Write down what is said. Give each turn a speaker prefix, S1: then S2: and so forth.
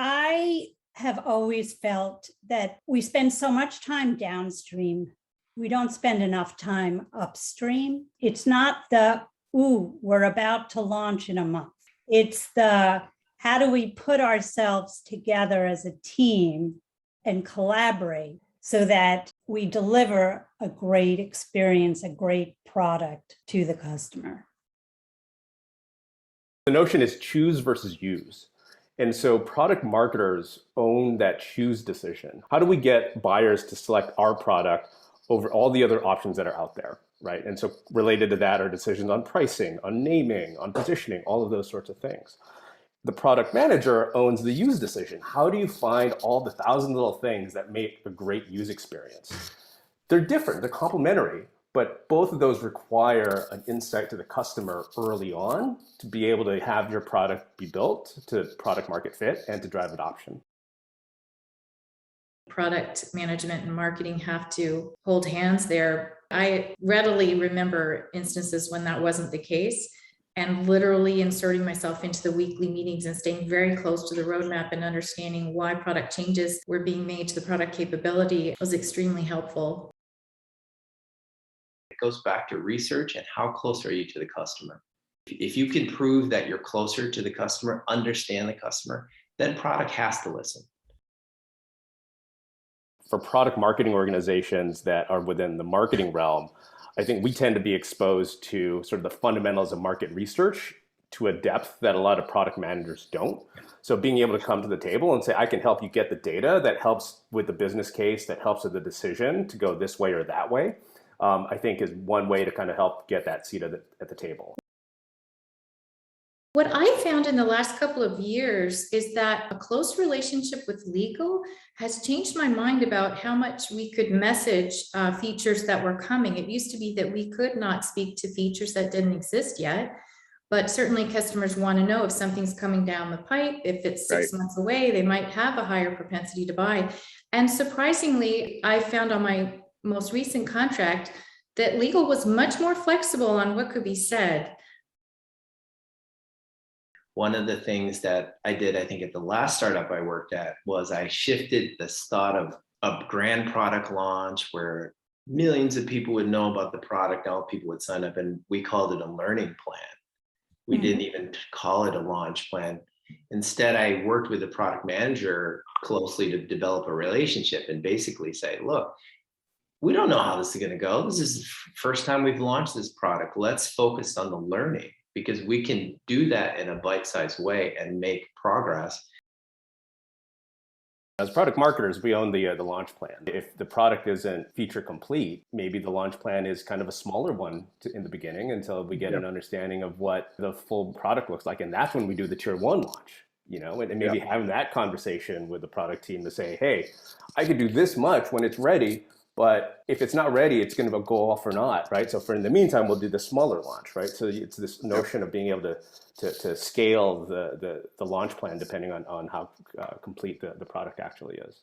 S1: I have always felt that we spend so much time downstream. We don't spend enough time upstream. It's not the, ooh, we're about to launch in a month. It's the, how do we put ourselves together as a team and collaborate so that we deliver a great experience, a great product to the customer.
S2: The notion is choose versus use. And so product marketers own that choose decision. How do we get buyers to select our product over all the other options that are out there, right? And so related to that are decisions on pricing, on naming, on positioning, all of those sorts of things. The product manager owns the use decision. How do you find all the thousand little things that make a great use experience? They're different, they're complementary, but both of those require an insight to the customer early on to be able to have your product be built to product market fit and to drive adoption.
S3: Product management and marketing have to hold hands there. I readily remember instances when that wasn't the case, and literally inserting myself into the weekly meetings and staying very close to the roadmap and understanding why product changes were being made to the product capability was extremely helpful.
S4: It goes back to research and how close are you to the customer. If you can prove that you're closer to the customer, understand the customer, then product has to listen.
S2: For product marketing organizations that are within the marketing realm, I think we tend to be exposed to sort of the fundamentals of market research to a depth that a lot of product managers don't. So being able to come to the table and say, I can help you get the data that helps with the business case, that helps with the decision to go this way or that way, I think is one way to kind of help get that seat at the table.
S3: What I found in the last couple of years is that a close relationship with legal has changed my mind about how much we could message features that were coming. It used to be that we could not speak to features that didn't exist yet, but certainly customers want to know if something's coming down the pipe. If it's 6 months away, they might have a higher propensity to buy. And surprisingly, I found on my most recent contract that legal was much more flexible on what could be said.
S4: One of the things that I did, I think at the last startup I worked at, was I shifted this thought of a grand product launch where millions of people would know about the product, all people would sign up, and we called it a learning plan. We didn't even call it a launch plan. Instead, I worked with the product manager closely to develop a relationship and basically say, look, we don't know how this is going to go. This is the first time we've launched this product. Let's focus on the learning, because we can do that in a bite-sized way and make progress.
S2: As product marketers, we own the launch plan. If the product isn't feature complete, maybe the launch plan is kind of a smaller one in the beginning until we get an understanding of what the full product looks like. And that's when we do the tier 1 launch, and maybe having that conversation with the product team to say, hey, I could do this much when it's ready, but if it's not ready, it's going to go off or not, right? So in the meantime, we'll do the smaller launch, right? So it's this notion of being able to scale the launch plan depending on how complete the product actually is.